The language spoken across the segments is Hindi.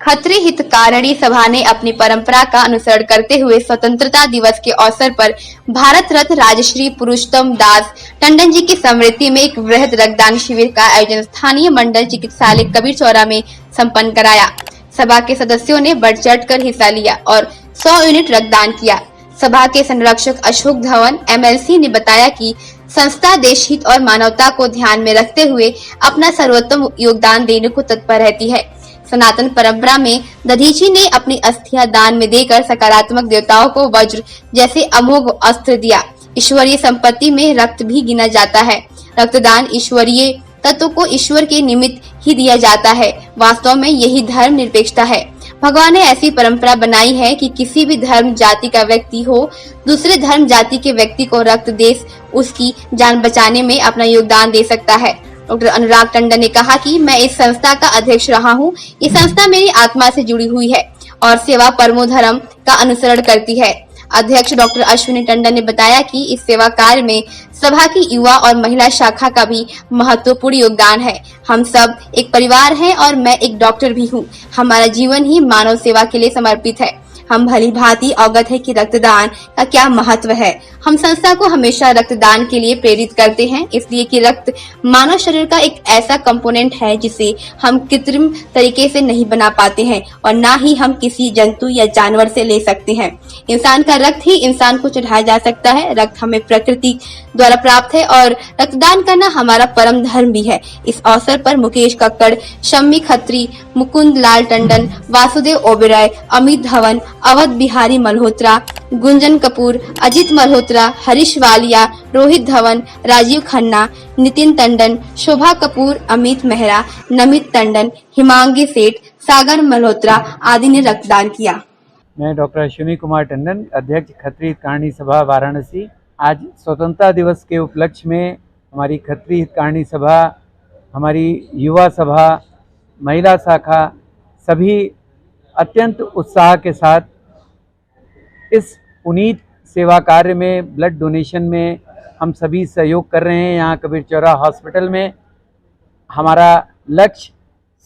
खत्री हितकारिणी सभा ने अपनी परंपरा का अनुसरण करते हुए स्वतंत्रता दिवस के अवसर पर भारत रत्न राजश्री पुरुषोत्तम दास टंडन जी की स्मृति में एक वृहद रक्तदान शिविर का आयोजन स्थानीय मंडल चिकित्सालय कबीर चौरा में संपन्न कराया। सभा के सदस्यों ने बढ़ चढ़ कर हिस्सा लिया और 100 यूनिट रक्तदान किया। सभा के संरक्षक अशोक धवन MLC ने बताया कि संस्था देश हित और मानवता को ध्यान में रखते हुए अपना सर्वोत्तम योगदान देने को तत्पर रहती है। सनातन परंपरा में दधीची ने अपनी अस्थियां दान में देकर सकारात्मक देवताओं को वज्र जैसे अमोघ अस्त्र दिया। ईश्वरीय संपत्ति में रक्त भी गिना जाता है। रक्तदान ईश्वरीय तत्व को ईश्वर के निमित्त ही दिया जाता है। वास्तव में यही धर्म निरपेक्षता है। भगवान ने ऐसी परंपरा बनाई है कि किसी भी धर्म जाति का व्यक्ति हो, दूसरे धर्म जाति के व्यक्ति को रक्त दे उसकी जान बचाने में अपना योगदान दे सकता है। डॉक्टर अनुराग टंडन ने कहा कि मैं इस संस्था का अध्यक्ष रहा हूं। ये संस्था मेरी आत्मा से जुड़ी हुई है और सेवा परमो धर्म का अनुसरण करती है। अध्यक्ष डॉक्टर अश्विनी टंडन ने बताया कि इस सेवा कार्य में सभा की युवा और महिला शाखा का भी महत्वपूर्ण योगदान है। हम सब एक परिवार हैं और मैं एक डॉक्टर भी हूं। हमारा जीवन ही मानव सेवा के लिए समर्पित है। हम भली भांति अवगत है कि रक्तदान का क्या महत्व है। हम संस्था को हमेशा रक्तदान के लिए प्रेरित करते हैं, इसलिए कि रक्त मानव शरीर का एक ऐसा कंपोनेंट है जिसे हम कृत्रिम तरीके से नहीं बना पाते हैं और ना ही हम किसी जंतु या जानवर से ले सकते हैं। इंसान का रक्त ही इंसान को चढ़ाया जा सकता है। रक्त हमें प्रकृति द्वारा प्राप्त है और रक्तदान करना हमारा परम धर्म भी है। इस अवसर पर मुकेश कक्कड़, शम्मी खत्री, मुकुंद लाल टंडन, वासुदेव ओबेरॉय, अमित धवन, अवध बिहारी मल्होत्रा, गुंजन कपूर, अजित मल्होत्रा, हरीश वालिया, रोहित धवन, राजीव खन्ना, नितिन टंडन, शोभा कपूर, अमित मेहरा, नमित टंडन, हिमांगी सेठ, सागर मल्होत्रा आदि ने रक्तदान किया। मैं डॉक्टर अश्विनी कुमार टंडन, अध्यक्ष खत्री हितकारिणी सभा वाराणसी। आज स्वतंत्रता दिवस के उपलक्ष्य में हमारी खत्री हितकारिणी सभा, हमारी युवा सभा, महिला शाखा सभी अत्यंत उत्साह के साथ इस पुनीत सेवा कार्य में, ब्लड डोनेशन में हम सभी सहयोग कर रहे हैं। यहाँ कबीर चौरा हॉस्पिटल में हमारा लक्ष्य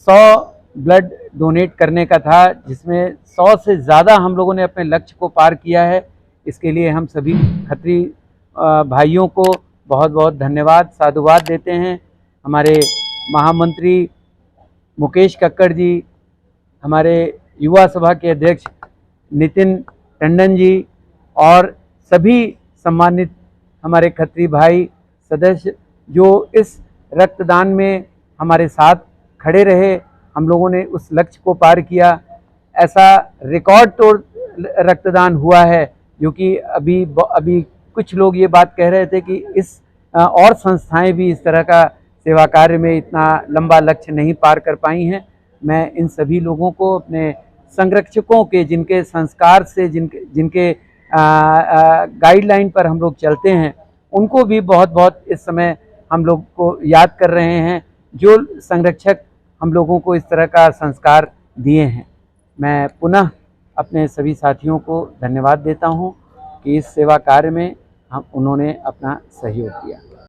100 ब्लड डोनेट करने का था, जिसमें 100 से ज़्यादा हम लोगों ने अपने लक्ष्य को पार किया है। इसके लिए हम सभी खत्री भाइयों को बहुत बहुत धन्यवाद, साधुवाद देते हैं। हमारे महामंत्री मुकेश कक्कड़ जी, हमारे युवा सभा के अध्यक्ष नितिन टंडन जी और सभी सम्मानित हमारे खत्री भाई सदस्य जो इस रक्तदान में हमारे साथ खड़े रहे। हम लोगों ने उस लक्ष्य को पार किया। ऐसा रिकॉर्ड तोड़ रक्तदान हुआ है, जो कि अभी कुछ लोग ये बात कह रहे थे कि इस और संस्थाएं भी इस तरह का सेवा कार्य में इतना लंबा लक्ष्य नहीं पार कर पाई हैं। मैं इन सभी लोगों को, अपने संरक्षकों के, जिनके संस्कार से, जिनके गाइडलाइन पर हम लोग चलते हैं, उनको भी बहुत बहुत इस समय हम लोग को याद कर रहे हैं, जो संरक्षक हम लोगों को इस तरह का संस्कार दिए हैं। मैं पुनः अपने सभी साथियों को धन्यवाद देता हूं कि इस सेवा कार्य में उन्होंने अपना सहयोग दिया।